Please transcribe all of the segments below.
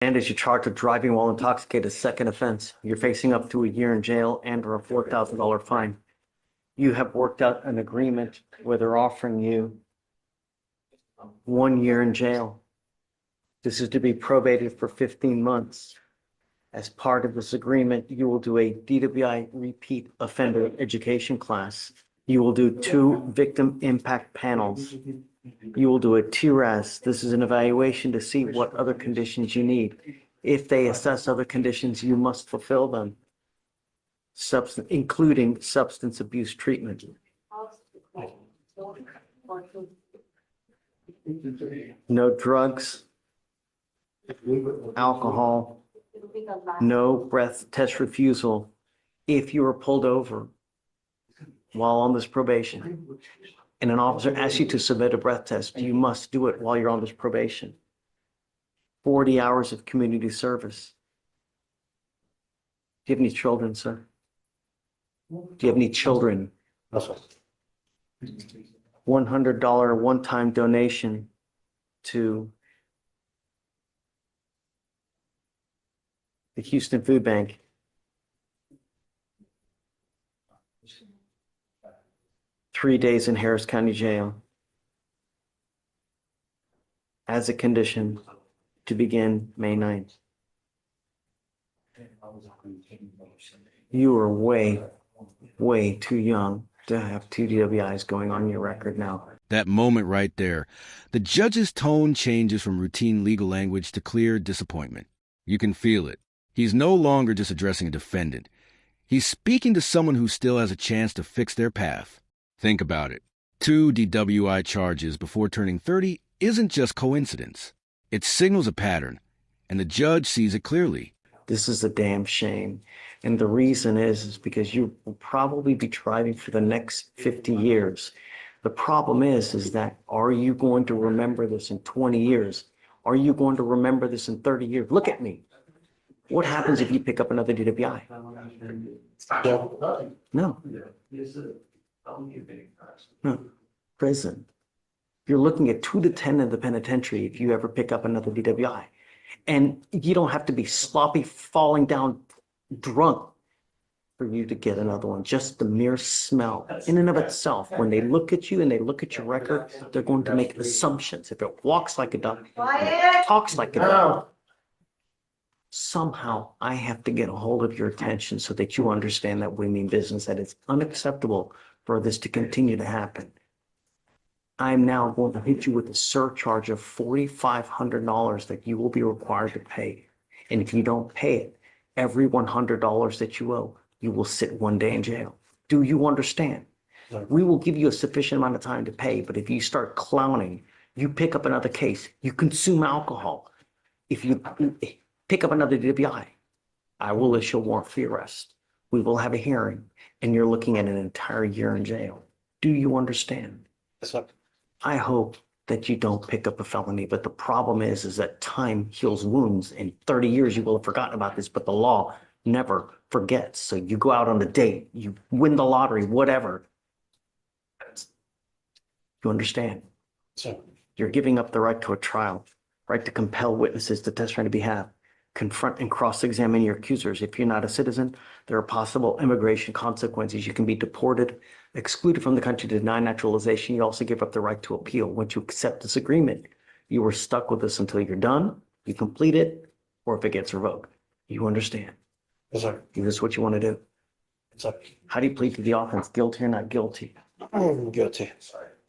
And as you're charged with driving while intoxicated, a second offense, you're facing up to a year in jail and or a $4,000 fine. You have worked out an agreement where they're offering you 1 year in jail. This is to be probated for 15 months. As part of this agreement, you will do a DWI repeat offender education class. You will do 2 victim impact panels. You will do a TRAS. This is an evaluation to see what other conditions you need. If they assess other conditions, you must fulfill them, including substance abuse treatment. No drugs, alcohol, no breath test refusal. If you are pulled over while on this probation and an officer asks you to submit a breath test, you must do it while you're on this probation. 40 hours of community service. Do you have any children, sir? Do you have any children? $100 one-time donation to the Houston Food Bank. Three days in Harris County Jail as a condition to begin May 9th. You are way, way too young to have 2 DWIs going on your record now. That moment right there, the judge's tone changes from routine legal language to clear disappointment. You can feel it. He's no longer just addressing a defendant. He's speaking to someone who still has a chance to fix their path. Think about it. 2 DWI charges before turning 30 isn't just coincidence. It signals a pattern, and the judge sees it clearly. This is a damn shame. And the reason is because you will probably be driving for the next 50 years. The problem is that are you going to remember this in 20 years? Are you going to remember this in 30 years? Look at me. What happens if you pick up another DWI? No. No. Prison. You're looking at 2 to 10 in the penitentiary if you ever pick up another DWI. And you don't have to be sloppy, falling down drunk for you to get another one. Just the mere smell in and of itself. When they look at you and they look at your record, they're going to make assumptions. If it walks like a duck, it talks like a duck. Somehow I have to get a hold of your attention so that you understand that we mean business, that it's unacceptable for this to continue to happen. I'm now going to hit you with a surcharge of $4,500 that you will be required to pay. And if you don't pay it, every $100 that you owe, you will sit 1 day in jail. Do you understand? We will give you a sufficient amount of time to pay, but if you start clowning, you pick up another case, you consume alcohol. If you pick up another DWI, I will issue a warrant for your arrest. We will have a hearing, and you're looking at an entire year in jail. Do you understand? Yes, sir. I hope that you don't pick up a felony, but the problem is that time heals wounds. In 30 years, you will have forgotten about this, but the law never forgets. So you go out on a date, you win the lottery, whatever. You understand? Sir. You're giving up the right to a trial, right to compel witnesses to testify on your behalf, confront and cross-examine your accusers. If you're not a citizen, there are possible immigration consequences. You can be deported, excluded from the country, denied naturalization. You also give up the right to appeal. Once you accept this agreement, you are stuck with this until you're done, you complete it, or if it gets revoked. You understand? Yes, sir. Is this what you want to do? Yes, sir. How do you plead to the offense? Guilty or not guilty? Guilty.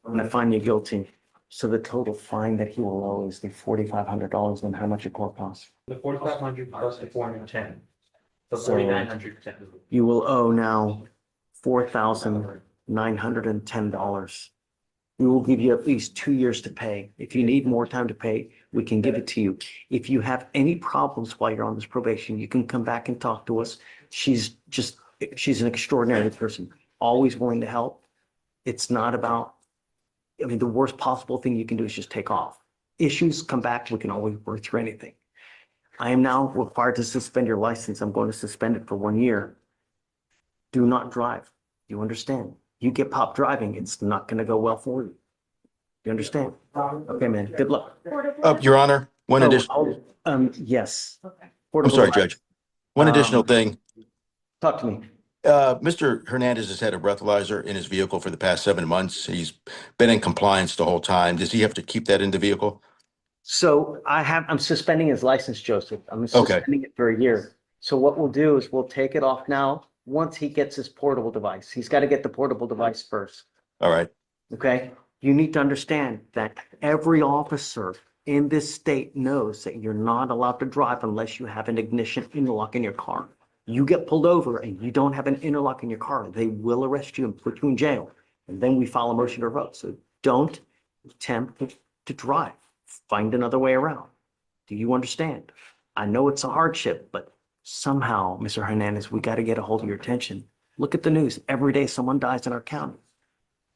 I'm going to find you guilty. So the total fine that he will owe is the $4,500, and how much a court costs? The 4,500 plus the 410. So So- 4,900. You will owe now $4,910. We will give you at least 2 years to pay. If you need more time to pay, we can give it to you. If you have any problems while you're on this probation, you can come back and talk to us. She's an extraordinary person, always willing to help. It's not about, the worst possible thing you can do is just take off. Issues come back, we can always work through anything. I am now required to suspend your license. I'm going to suspend it for 1 year. Do not drive. You understand? You get popped driving, it's not going to go well for you. You understand? Okay, man. Good luck. Your Honor, One additional, Yes. I'm Portable sorry, device. Judge. One additional Um, thing. Talk to me. Mr. Hernandez has had a breathalyzer in his vehicle for the past 7 months. He's been in compliance the whole time. Does he have to keep that in the vehicle? So I'm suspending his license, Joseph. I'm Okay. suspending it for a year. So what we'll do is we'll take it off now, once he gets his portable device. He's got to get the portable device first, All right. okay? You need to understand that every officer in this state knows that you're not allowed to drive unless you have an ignition interlock in your car. You get pulled over and you don't have an interlock in your car, they will arrest you and put you in jail. And then we file a motion to revoke. So don't attempt to drive. Find another way around. Do you understand? I know it's a hardship, but somehow, Mr. Hernandez, we got to get a hold of your attention. Look at the news. Every day someone dies in our county.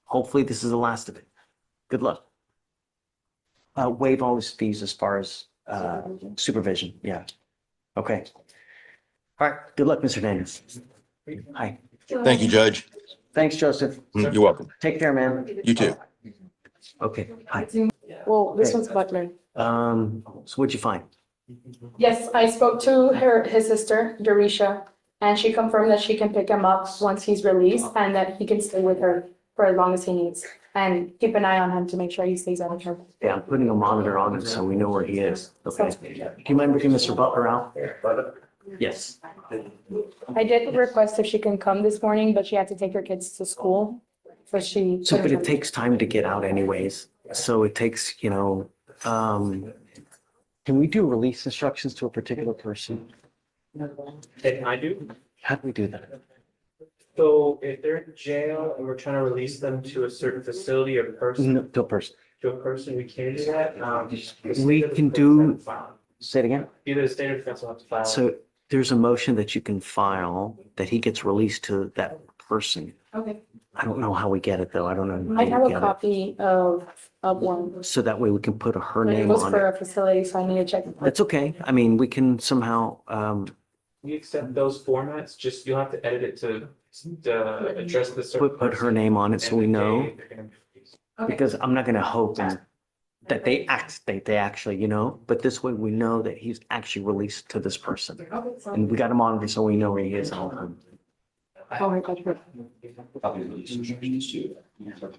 Hopefully this is the last of it. Good luck. Waive all his fees as far as supervision. Yeah. Okay. All right. Good luck, Mr. Hernandez. Hi. Thank you, Judge. Thanks, Joseph. You're welcome. Take care, man. You too. Okay. Hi. Well, this one's Butler. So what'd you find? Yes, I spoke to his sister, Dorisha, and she confirmed that she can pick him up once he's released and that he can stay with her for as long as he needs. And keep an eye on him to make sure he stays out of trouble. Yeah, I'm putting a monitor on him so we know where he is. Okay. Do you mind bringing Mr. Butler out? Yes. I did request if she can come this morning, but she had to take her kids to school. So she. So, but it takes time to get out anyways. So it takes, can we do release instructions to a particular person? Can I do? How do we do that? So if they're in jail and we're trying to release them to a certain facility or person, No, to a person. we can do that. We can do- Say it again. Either the state or defense will have to file. So there's a motion that you can file that he gets released to that person. Okay. I don't know how we get it though. I don't know. I how have we a get it. copy of one. So that way we can put her It name was on for it. a facility, so I need to check. That's okay. I mean, we can somehow, We accept those formats, just you'll have to edit it to address the. certain put her person name on it so and we the know. day they're gonna be released. Because I'm not gonna hope that they actually, but this way we know that he's actually released to this person. And we got him on so we know where he is all the time. Oh my God.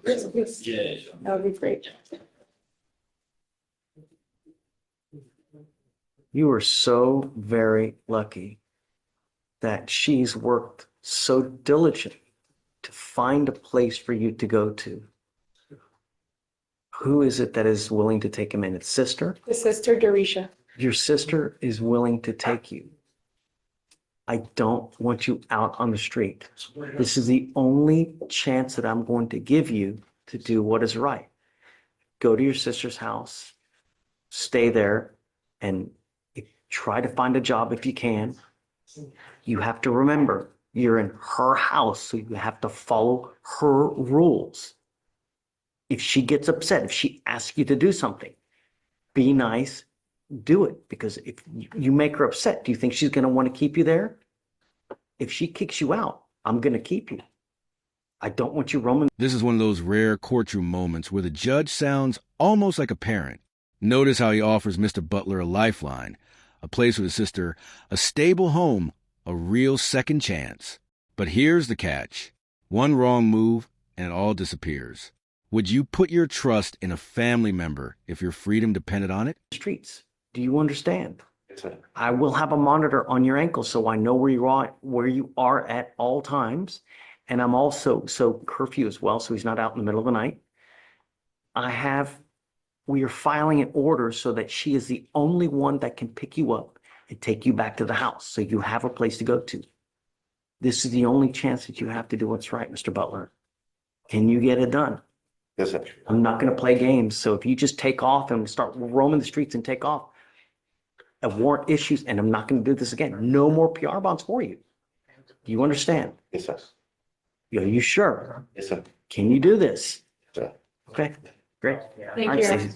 Yes, please. That would be great. You are so very lucky that she's worked so diligently to find a place for you to go to. Who is it that is willing to take him in? It's sister? The sister, Dorisha. Your sister is willing to take you. I don't want you out on the street. This is the only chance that I'm going to give you to do what is right. Go to your sister's house, stay there, and try to find a job if you can. You have to remember, you're in her house, so you have to follow her rules. If she gets upset, if she asks you to do something, be nice, do it. Because if you make her upset, do you think she's going to want to keep you there? If she kicks you out, I'm going to keep you. I don't want you roaming. This is one of those rare courtroom moments where the judge sounds almost like a parent. Notice how he offers Mr. Butler a lifeline, a place with his sister, a stable home, a real second chance. But here's the catch. One wrong move and it all disappears. Would you put your trust in a family member if your freedom depended on it? Streets. Do you understand? I will have a monitor on your ankle so I know where you are at all times. And I'm also curfew as well, so he's not out in the middle of the night. We are filing an order so that she is the only one that can pick you up and take you back to the house, so you have a place to go to. This is the only chance that you have to do what's right, Mr. Butler. Can you get it done? Yes, sir. I'm not going to play games. So if you just take off and start roaming the streets and take off, I warrant issues, and I'm not going to do this again. No more PR bonds for you. Do you understand? Yes, sir. Are you sure? Yes, sir. Can you do this? Sir. Okay, great. Thank All right, you. Stacey.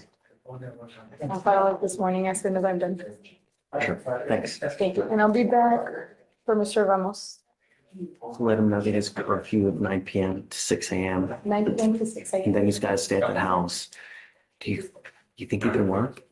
I'll file it this morning as soon as I'm done. Sure, thanks. Thank you. And I'll be back for Mr. Ramos, Let him know that his curfew of 9 PM to 6 AM, 9 p.m. to 6 and a.m. then he's got to stay at that house. Do you think he can work?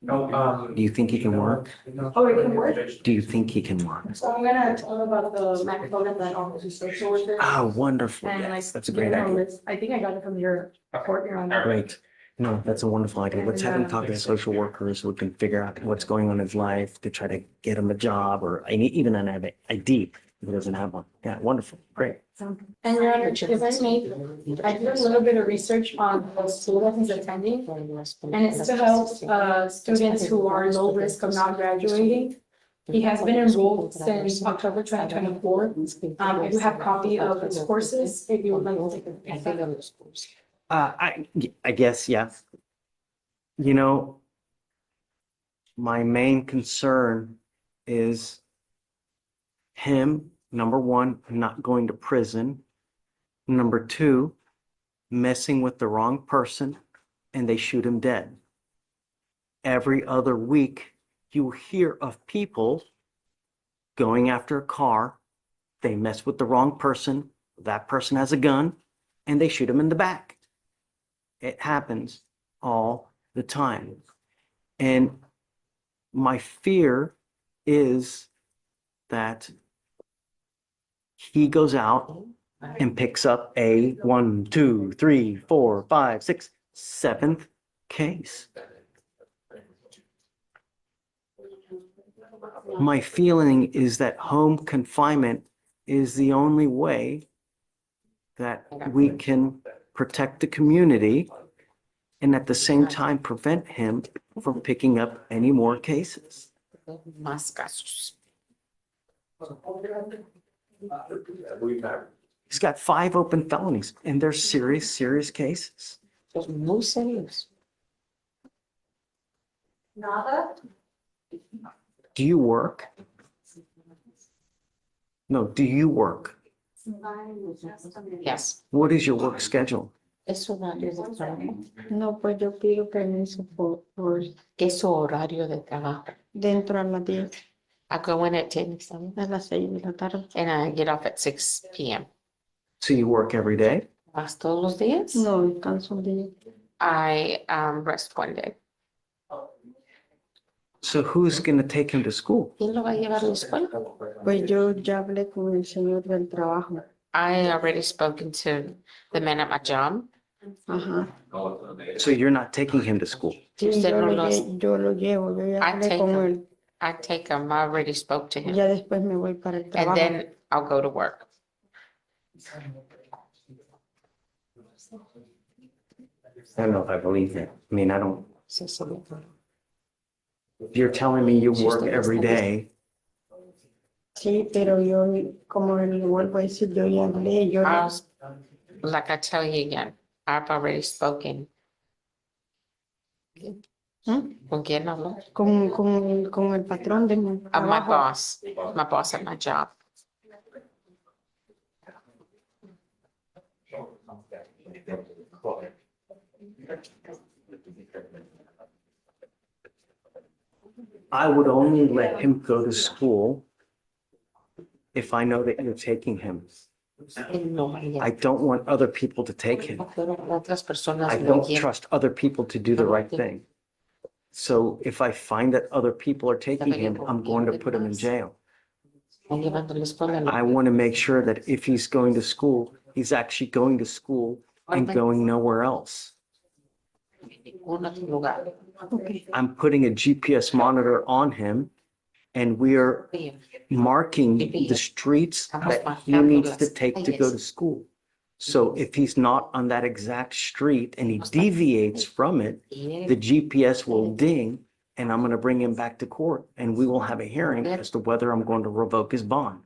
Do you think he can work? Oh, it can work? Do you think he can work? So I'm gonna tell him about the Mac phone and then Office of Social Worker. Ah, wonderful. And like, Yes, that's a give great him a idea. list. I think I got it from your report, Your Honor. Great. No, that's a wonderful idea. Let's have him talk to the social workers so we can figure out what's going on in his life to try to get him a job or even an ID if he doesn't have one. Yeah, wonderful. Great. And Your Honor, if I may, I did a little bit of research on the school that he's attending. And it's to help students who are low risk of not graduating. He has been enrolled since October 2024. I do have a copy of his courses if you would like to take a look at them. I guess, yeah. You know, my main concern is him, number one, not going to prison. Number two, messing with the wrong person and they shoot him dead. Every other week, you hear of people going after a car. They mess with the wrong person. That person has a gun and they shoot him in the back. It happens all the time. And my fear is that he goes out and picks up a 1, 2, 3, 4, 5, 6, 7th case. My feeling is that home confinement is the only way that we can protect the community and at the same time prevent him from picking up any more cases. Más casos. He's got 5 open felonies and they're serious cases. Los muy serios. Nada? Do you work? No, do you work? Yes. What is your work schedule? Es horario de trabajo. No, pues yo pido permiso por ¿Qué es su horario de trabajo? dentro a las 10, I go in at 10 a las 6 de la tarde. and I get off at 6 p.m. So you work every day? ¿Vas todos los días? No, descanso un día. I rest one day. So who's going to take him to school? ¿Quién lo va a llevar a la escuela? Pues yo ya hablé con el señor del trabajo. I already spoken to the man at my job. Ajá. So you're not taking him to school? Sí, Usted yo no lo, los- yo lo llevo, yo ya I hablé take con him. él. I take him, I already spoke to him. Ya después me voy para el And trabajo. then I'll go to work. I don't know if I believe that. I mean, I don't, Sí, sí. you're telling me you work every day. Sí, pero yo, como le vuelvo a decir, yo ya hablé, yo ya- Like I tell you again, I've already spoken. ¿Mm? ¿Con quién habló? con el patrón de mi My trabajo. boss at my job. I would only let him go to school if I know that you're taking him. Él no vaya. I don't want other people to take him. No quiero que otras personas I lo don't lleven. trust other people to do the right thing. So if I find that other people are taking him, I'm going to put him in jail. Están llevando a la escuela. I want to make sure that if he's going to school, he's actually going to school and going nowhere else. Ningún otro lugar. Okay. I'm putting a GPS monitor on him and we're marking the streets that he needs to take to go to school. So if he's not on that exact street and he deviates from it, the GPS will ding and I'm going to bring him back to court and we will have a hearing as to whether I'm going to revoke his bond.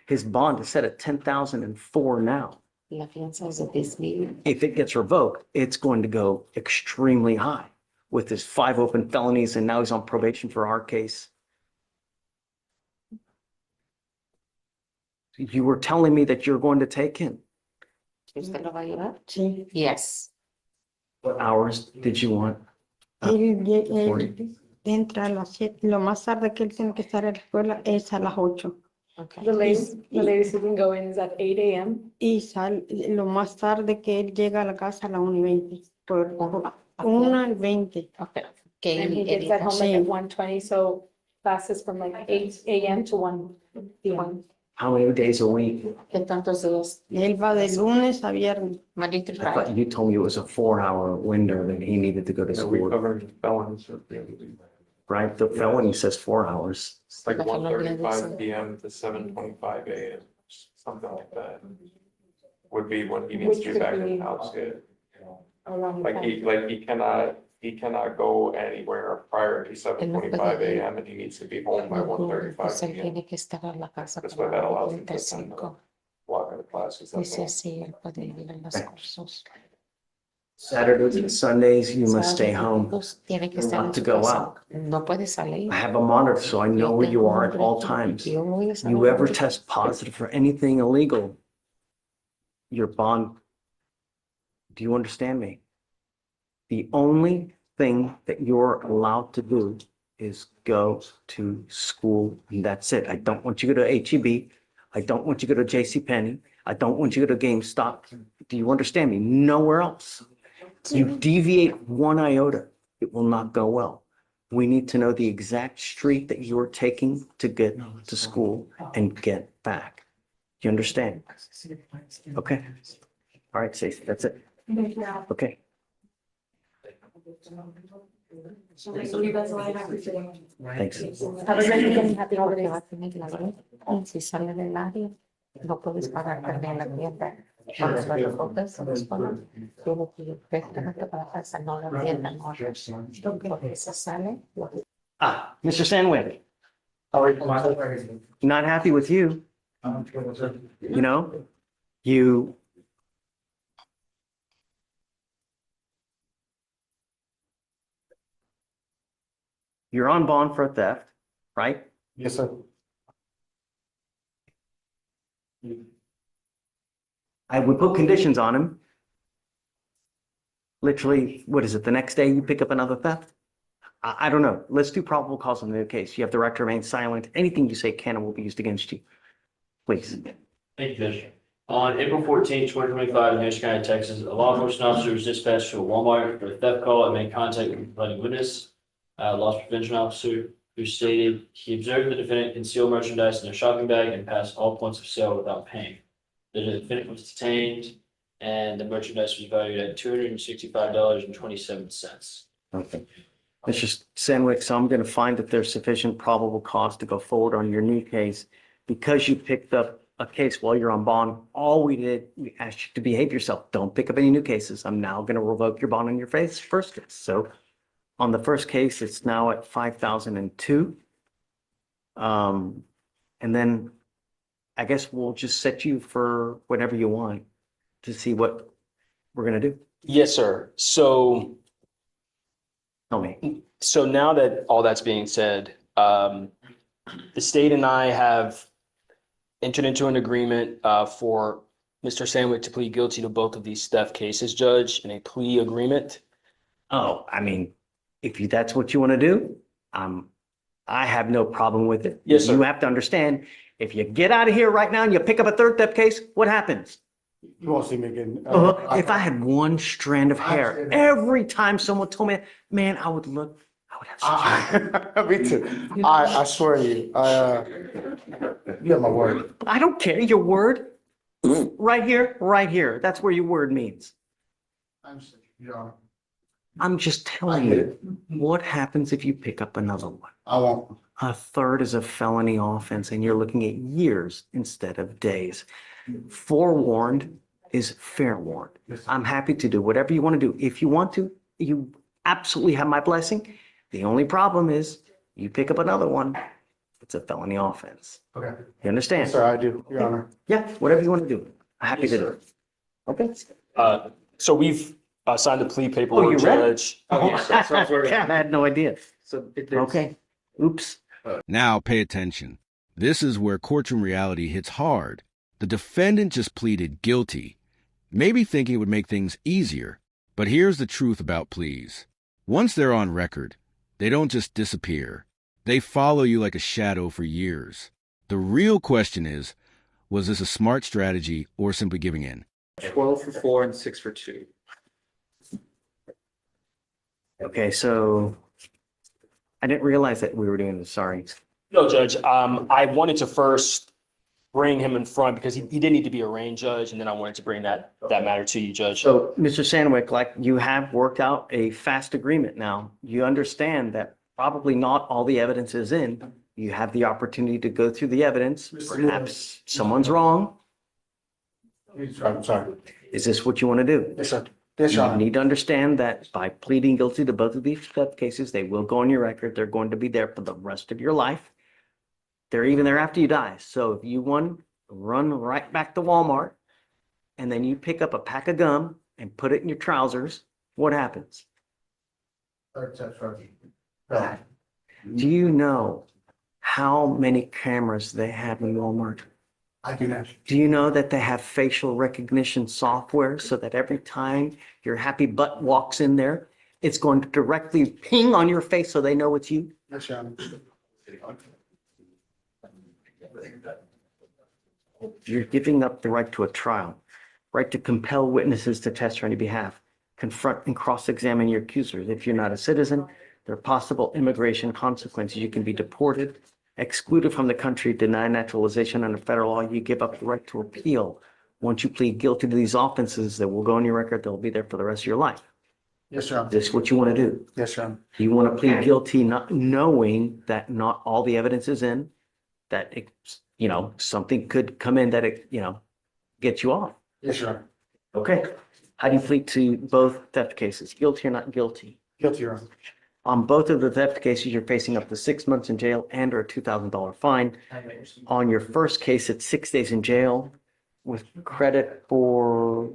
His bond is set at 10,004 now. La fianza es de 10,000. If it gets revoked, it's going to go extremely high with his 5 open felonies and now he's on probation for our case. You were telling me that you're going to take him. ¿Usted lo va a llevar? Sí. Yes. What hours did you want? Él entra a las 7. Lo más tarde que él tiene que estar en la escuela es a las 8. Okay. The latest he can go in is at 8 a.m. Y lo más tarde que él llega a la casa a las 1:20. Por Ujú. 1:20. Okay. Que And he él gets at home like Sí. at 1:20, so classes from like 8 AM to 1 PM. How many days a week? que tantos días, Él va de lunes a viernes. Monday to I thought Friday. you told me it was a 4-hour window that he needed to go to So we school, covered felons. right? The felony says 4 hours. It's like Like a 1:35 PM to 7:25 AM, something like that. Would be when he needs Which to be could back in be- the house, yeah. Around Like he cannot go anywhere prior to 7:25 AM and he needs to be home by 1:35 Pues él PM. tiene que estar en la casa That's para why that allows him to 45. walk into classes. That's Dice all. así, él puede ir a los cursos. Saturdays and Sundays, you must stay home. Tiene que You're estar en not to su go casa. out. No puede salir. I have a monitor, so I know where you are at all times. Yo voy a saber You ever dónde- test positive for anything illegal, your bond, do you understand me? The only thing that you're allowed to do is go to school, and that's it. I don't want you to go to HEB. I don't want you to go to JCPenney. I don't want you to go to GameStop. Do you understand me? Nowhere else. You deviate one iota, it will not go well. We need to know the exact street that you're taking to get to school and get back. You understand? Okay. All right, Stacey, that's it. Okay. That's all I have for today. Thanks. Have a great weekend. Happy Porque holidays. va a tener la ley. Si sale del área, no puedes pagar también la tienda. Cuando lo recoges en la escuela, tiene que ir directamente para la casa, no la tienda, no. Porque se sale, Ah, Mr. Sandwich, not happy with you, you know? You're on bond for a theft, right? Yes, sir. I would put conditions on him. Literally, what is it, the next day you pick up another theft? I don't know. Let's do probable cause in the case. You have the right to remain silent. Anything you say can and will be used against you. Please. Thank you, Judge. On April 14, 2025, in Harris County, Texas, a law enforcement officer was dispatched to a Walmart for a theft call and made contact with a complaining witness, a loss prevention officer, who stated he observed the defendant conceal merchandise in a shopping bag and pass all points of sale without paying. The defendant was detained and the merchandise was valued at $265.27. Okay. Mr. Sandwick, so I'm going to find that there's sufficient probable cause to go forward on your new case. Because you picked up a case while you're on bond, all we did, we asked you to behave yourself. Don't pick up any new cases. I'm now going to revoke your bond on your first case. So on the first case, it's now at 5,002. And then I guess we'll just set you for whatever you want to see what we're going to do. Yes, sir. So Tell me. now that all that's being said, the state and I have entered into an agreement for Mr. Sandwick to plead guilty to both of these theft cases, Judge, in a plea agreement. Oh, I mean, that's what you want to do, I have no problem with it. Yes, sir. You have to understand, if you get out of here right now and you pick up a third theft case, what happens? You won't see me again. If I had one strand of hair, every time someone told me, man, I would have. Me too. I swear to you, you have my word. I don't care, your word. Right here. That's where your word means. I'm just telling you, what happens if you pick up another one? I won't. A third is a felony offense and you're looking at years instead of days. Forewarned is fair warned. I'm happy to do whatever you want to do. If you want to, you absolutely have my blessing. The only problem is you pick up another one, it's a felony offense. Okay. You understand? Yes, sir, I do, Your Honor. Yeah, whatever you want to do. I'm happy to do it. Okay? So we've signed the plea paperwork, you read it? Judge. Oh, yes, that's what I was worried God, I had no idea. So if there's- Okay. Oops. Now pay attention. This is where courtroom reality hits hard. The defendant just pleaded guilty, maybe thinking it would make things easier. But here's the truth about pleas. Once they're on record, they don't just disappear. They follow you like a shadow for years. The real question is, was this a smart strategy or simply giving in? 12 for 4 and 6 for 2. Okay, so I didn't realize that we were doing this, sorry. No, Judge, I wanted to first bring him in front because he did need to be arraigned, Judge, and then I wanted to bring that matter to you, Judge. So, Mr. Sandwick, like you have worked out a fast agreement now. You understand that probably not all the evidence is in. You have the opportunity to go through the evidence. Perhaps someone's wrong. I'm sorry. Is this what you want to do? Yes, sir. Yes, Your You Honor. need to understand that by pleading guilty to both of these theft cases, they will go on your record. They're going to be there for the rest of your life. They're even there after you die. So if you want, run right back to Walmart and then you pick up a pack of gum and put it in your trousers, what happens? No. Do you know how many cameras they have in Walmart? I do not. Do you know that they have facial recognition software so that every time your happy butt walks in there, it's going to directly ping on your face so they know it's you? Yes, Your Honor. You're giving up the right to a trial, right to compel witnesses to testify on your behalf, confront and cross-examine your accusers. If you're not a citizen, there are possible immigration consequences. You can be deported, excluded from the country, denied naturalization under federal law. You give up the right to appeal. Once you plead guilty to these offenses that will go on your record, they'll be there for the rest of your life. Yes, Your Honor. This is what you want to do. Yes, Your Honor. You want to plead guilty, not knowing that not all the evidence is in, that it, something could come in that it, gets you off. Yes, Your Honor. Okay. How do you plead to both theft cases? Guilty or not guilty? Guilty, Your Honor. On both of the theft cases, you're facing up to 6 months in jail and or a $2,000 fine. On your first case, it's 6 days in jail with credit for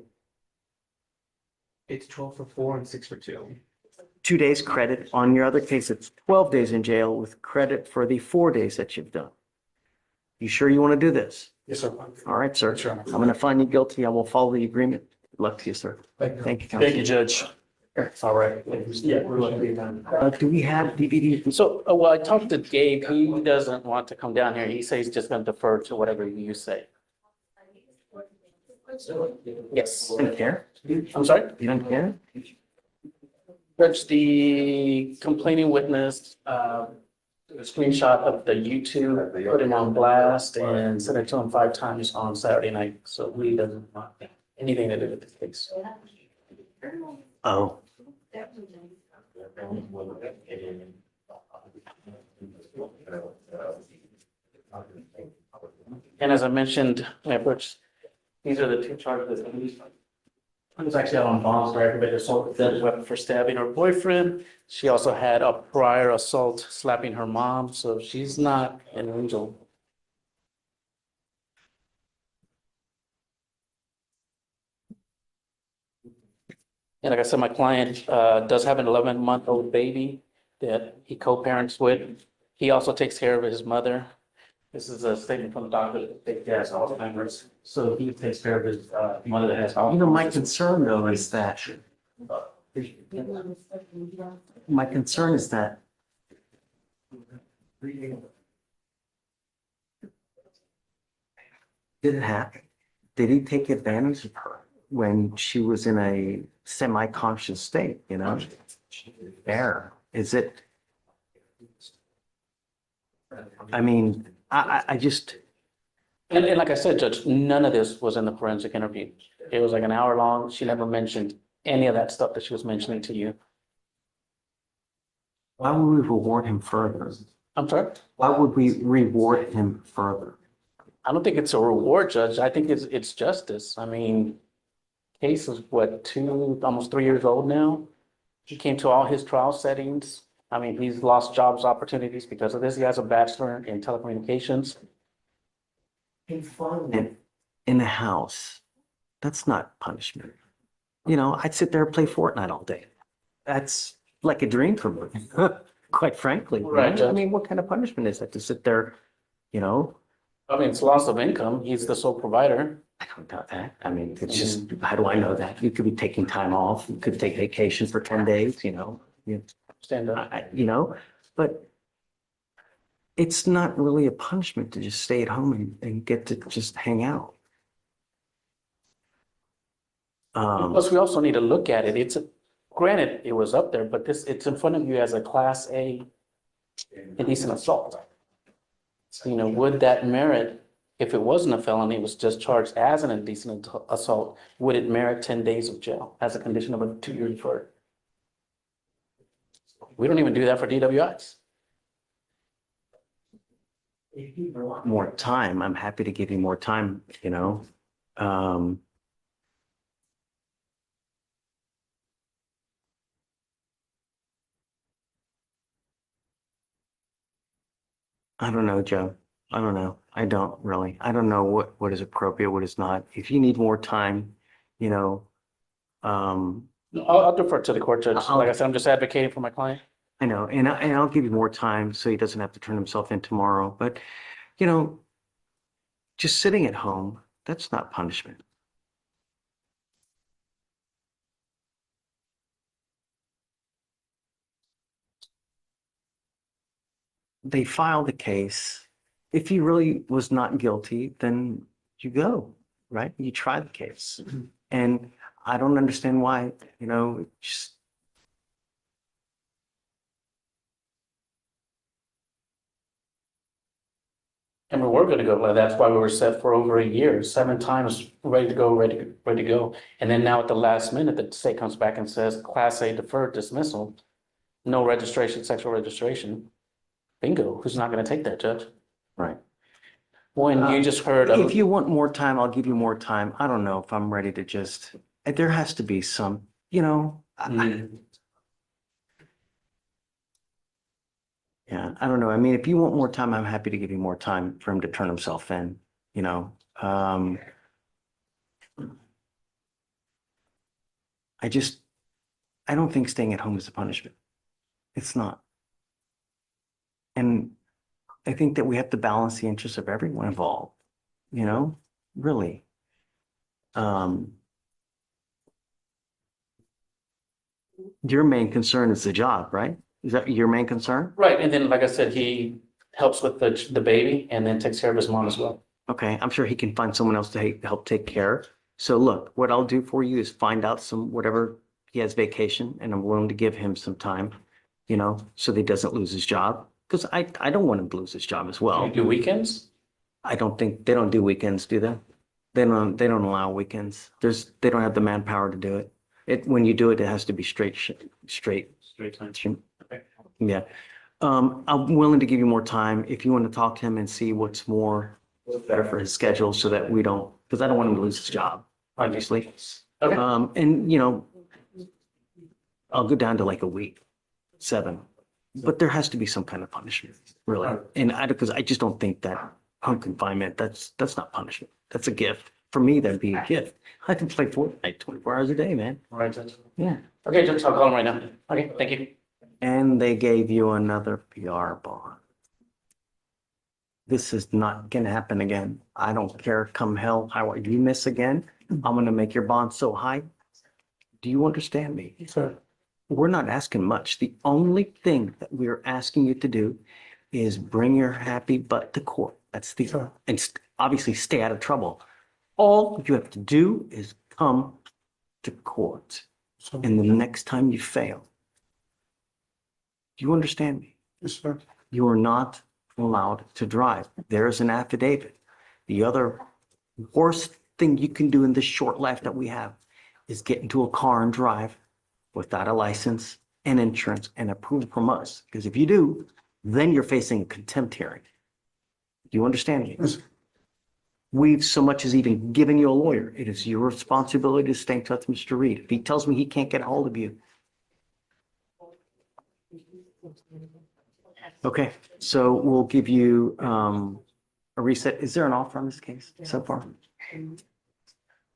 It's 12 for 4 and 6 for 2. 2 days credit. On your other case, it's 12 days in jail with credit for the 4 days that you've done. You sure you want to do this? Yes, sir. All right, sir. Yes, Your Honor. I'm going to find you guilty. I will follow the agreement. Good luck to you, sir. Thank you. Thank you, counsel. Thank you, Judge. All right. Yeah. Do we have DVD? So, well, I talked to Gabe. He doesn't want to come down here. He says he's just going to defer to whatever you say. Yes. You don't care? I'm sorry? You don't care? Judge, the complaining witness, a screenshot of the YouTube, put him on blast and sent it to him 5 times on Saturday night. So he doesn't want anything to do with this case. Oh, And as I mentioned, these are the 2 charges. He was actually out on bond for aggravated assault with deadly weapon for stabbing her boyfriend. She also had a prior assault slapping her mom, so she's not an angel. And like I said, my client does have an 11-month-old baby that he co-parents with. He also takes care of his mother. This is a statement from the doctor that he has Alzheimer's. So he takes care of his mother that has Alzheimer's. my concern though is that, my concern is that did it happen? Did he take advantage of her when she was in a semi-conscious state, There, is it? I mean, I just, And like I said, Judge, none of this was in the forensic interview. It was like an hour long. She never mentioned any of that stuff that she was mentioning to you. why would we reward him further? I'm sorry? Why would we reward him further? I don't think it's a reward, Judge. I think it's justice. I mean, case is what, almost 3 years old now. He came to all his trial settings. I mean, he's lost jobs opportunities because of this. He has a bachelor in telecommunications. Confinement in a house, that's not punishment. I'd sit there and play Fortnite all day. That's like a dream for me, quite frankly. Right, I Judge. mean, what kind of punishment is that to sit there, I mean, it's loss of income. He's the sole provider. I don't know that. I mean, it's just, how do I know that? You could be taking time off. You could take vacation for 10 days, Stand up. but it's not really a punishment to just stay at home and get to just hang out. Plus, we also need to look at it. Granted, it was up there, but it's in front of you as a Class A indecent assault. So, would that merit, if it wasn't a felony, it was just charged as an indecent assault, would it merit 10 days of jail as a condition of a 2-year deferred? We don't even do that for DWIs. If you want more time, I'm happy to give you more time, Um, I don't know, Joe. I don't know. I don't really. I don't know what is appropriate, what is not. If you need more time, you know, I'll defer to the court judge. I'll- Like I said, I'm just advocating for my client. I know, and I'll give you more time so he doesn't have to turn himself in tomorrow. But, just sitting at home, that's not punishment. They filed the case. If he really was not guilty, then you go, right? You try the case. And I don't understand why, just And we were gonna go, well, that's why we were set for over a year, 7 times, ready to go, ready to go. And then now at the last minute, the state comes back and says, Class A deferred dismissal, no registration, sexual registration. Bingo, who's not gonna take that, Judge? right. When you just heard If of, you want more time, I'll give you more time. I don't know if I'm ready to just, there has to be some, yeah, I don't know. I mean, if you want more time, I'm happy to give you more time for him to turn himself in, you know. I don't think staying at home is a punishment. It's not. And I think that we have to balance the interests of everyone involved, really. Your main concern is the job, right? Is that your main concern? right, and then, like I said, he helps with the baby and then takes care of his mom as well. Okay, I'm sure he can find someone else to help take care. So look, what I'll do for you is find out whatever he has vacation, and I'm willing to give him some time, so that he doesn't lose his job. Because I don't want him to lose his job as Do well. you do weekends? I don't think they don't do weekends, do they? They don't allow weekends. They don't have the manpower to do it. When you do it, it has to be straight. Straight time. Okay. Yeah. I'm willing to give you more time if you want to talk to him and see what's better for his schedule so that we don't, because I don't want him to lose his job, obviously. Okay. And I'll go down to like a week, 7, but there has to be some kind of punishment, really. And because I just don't think that home confinement, that's not punishment. That's a gift. For me, that'd be a gift. I can play Fortnite 24 hours a day, man. All right, Judge. Yeah. Okay, Judge, I'll call him right now. Okay, thank you. And they gave you another PR bond. This is not gonna happen again. I don't care, come hell, how you miss again, I'm gonna make your bond so high. Do you understand me? Sir. We're not asking much. The only thing that we're asking you to do is bring your happy butt to court. That's and obviously stay out of trouble. All you have to do is come to court. And the next time you fail, do you understand me? Yes, sir. You are not allowed to drive. There is an affidavit. The other worst thing you can do in this short life that we have is get into a car and drive without a license and insurance and approval from us. Because if you do, then you're facing a contempt hearing. Do you understand me? Yes. We've so much as even given you a lawyer. It is your responsibility to stay in touch with Mr. Reed. If he tells me he can't get a hold of you. Okay, so we'll give you a reset. Is there an offer on this case so far?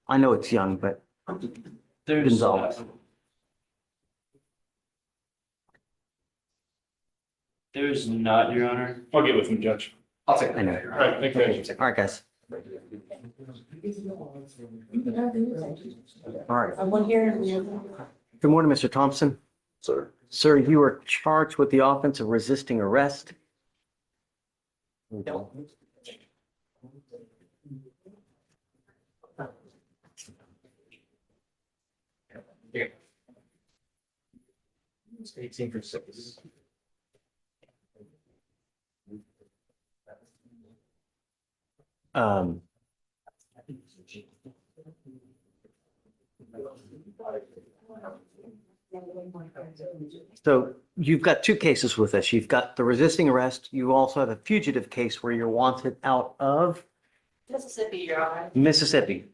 I know it's young, but There's, Gonzalez. There's not, Your Honor. I'll get with him, Judge. I'll take it. I know. All right, thank you. All right, guys. All right. One here. Good morning, Mr. Thompson. Sir. Sir, you are charged with the offense of resisting arrest. It's 18 for 6. Um, So you've got two cases with this. You've got the resisting arrest. You also have a fugitive case where you're wanted out of Mississippi, Your Honor. Mississippi.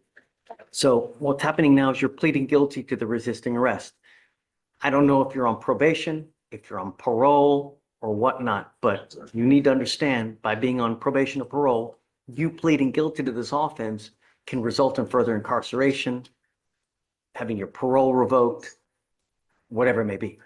So what's happening now is you're pleading guilty to the resisting arrest. I don't know if you're on probation, if you're on parole or whatnot, but you need to understand by being on probation or parole, you pleading guilty to this offense can result in further incarceration, having your parole revoked, whatever it may be.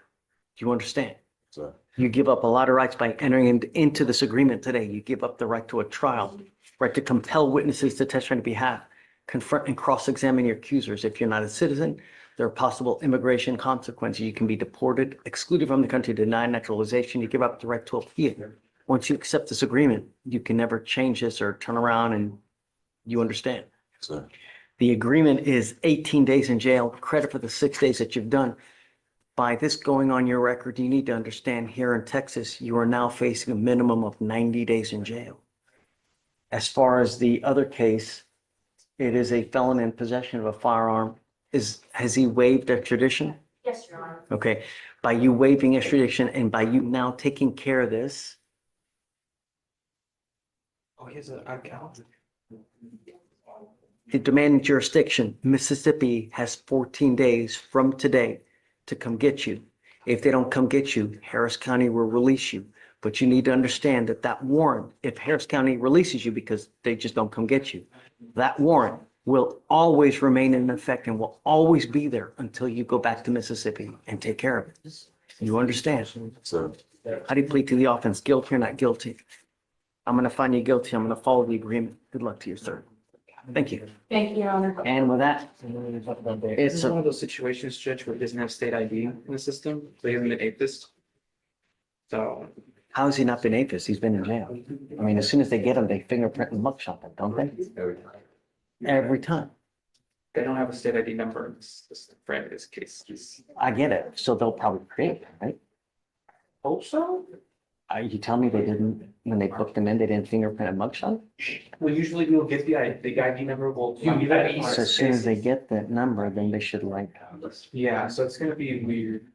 Do you understand? So, You give up a lot of rights by entering into this agreement today. You give up the right to a trial, right to compel witnesses to testify on your behalf, confront and cross-examine your accusers. If you're not a citizen, there are possible immigration consequences. You can be deported, excluded from the country, denied naturalization. You give up the right to appeal. Once you accept this agreement, you can never change this or turn around, and you understand. so, The agreement is 18 days in jail, credit for the 6 days that you've done. By this going on your record, you need to understand here in Texas, you are now facing a minimum of 90 days in jail. As far as the other case, it is a felon in possession of a firearm. Has he waived extradition? Yes, Your Honor. Okay, by you waiving extradition and by you now taking care of this, Oh, he has an account. the demanding jurisdiction, Mississippi has 14 days from today to come get you. If they don't come get you, Harris County will release you. But you need to understand that that warrant, if Harris County releases you because they just don't come get you, that warrant will always remain in effect and will always be there until you go back to Mississippi and take care of it. You understand? so. How do you plead to the offense? Guilty or not guilty? I'm going to find you guilty. I'm going to follow the agreement. Good luck to you, sir. Thank you. Thank you, Your Honor. And with that, This it's is one of those situations, Judge, where he doesn't have state ID in the system, so he hasn't been apist. So, how has he not been APIS? He's been in jail. I mean, as soon as they get him, they fingerprint and mugshot them, don't they? Every time. they don't have a state ID number in this frame of this case. I get it. So they'll probably create it, right? Hope so? You tell me they didn't, when they booked him in, they didn't fingerprint and mugshot? Well, usually we'll get the ID number, we'll give you that. So as soon as they get that number, then they should like, Yeah, so it's gonna be weird.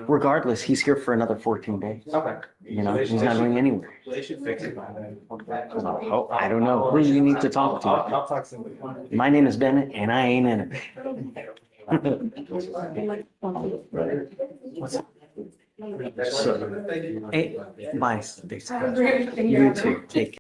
regardless, he's here for another 14 days. Okay. You know, he's not going anywhere. They should fix it by then. Oh, I don't know. Who do you need to talk to? I'll talk to somebody. My name is Bennett and I ain't in it. So, hey, bye. Have a great day, Your You Honor. too. Take care.